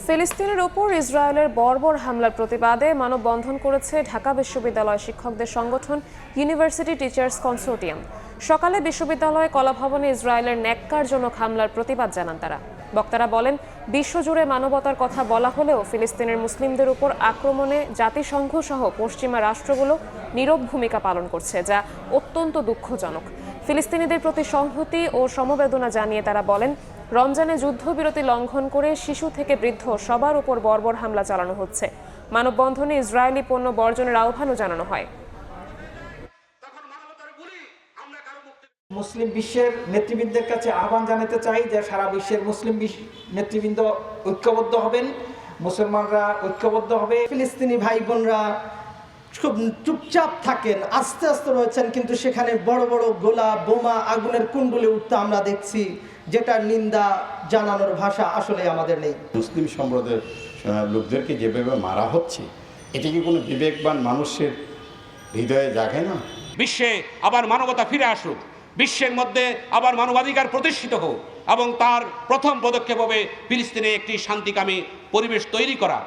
ফিলিস্তিনের ওপর ইসরায়েলের বর্বর হামলার প্রতিবাদে মানববন্ধন করেছে ঢাকা বিশ্ববিদ্যালয় শিক্ষকদের সংগঠন ইউনিভার্সিটি টিচার্স কনসোর্টিয়াম। সকালে বিশ্ববিদ্যালয় কলাভবনে ইসরায়েলের ন্যাক্কারজনক হামলার প্রতিবাদ জানান তারা। বক্তারা বলেন, বিশ্বজুড়ে মানবতার কথা বলা হলেও ফিলিস্তিনের মুসলিমদের উপর আক্রমণে জাতিসংঘ সহ পশ্চিমা রাষ্ট্রগুলো নীরব ভূমিকা পালন করছে, যা অত্যন্ত দুঃখজনক। ফিলিস্তিনিদের প্রতি সংহতি ও সমবেদনা জানিয়ে তারা বলেন, রমজানে যুদ্ধবিরতি লঙ্ঘন করে শিশু থেকে বৃদ্ধ সবার উপর বর্বর হামলা চালানো হচ্ছে। মানববন্ধনে ইসরায়েলি পণ্য বর্জনের আহ্বানও জানানো হয়। মুসলিম বিশ্বের নেতৃবৃন্দের কাছে আহ্বান জানাতে চাই যে সারা বিশ্বের মুসলিম নেতৃবৃন্দ ঐক্যবদ্ধ হবেন, মুসলমানরা ঐক্যবদ্ধ হবে। ফিলিস্তিনি ভাই বোনরা খুব চুপচাপ থাকেন, আস্তে আস্তে রয়েছেন, কিন্তু সেখানে বড় বড় গোলা বোমা আগুনের কুণ্ডলে উঠতে আমরা দেখছি, যেটার নিন্দা জানানোর ভাষা আসলে আমাদের নেই। মুসলিম সম্প্রদায়ের লোকদেরকে যেভাবে মারা হচ্ছে, এটা কি কোনো বিবেকবান মানুষের হৃদয়ে জাগে না? বিশ্বে আবার মানবতা ফিরে আসুক, বিশ্বের মধ্যে আবার মানবাধিকার প্রতিষ্ঠিত হোক এবং তার প্রথম পদক্ষেপ হবে ফিলিস্তিনে একটি শান্তিকামী পরিবেশ তৈরি করা।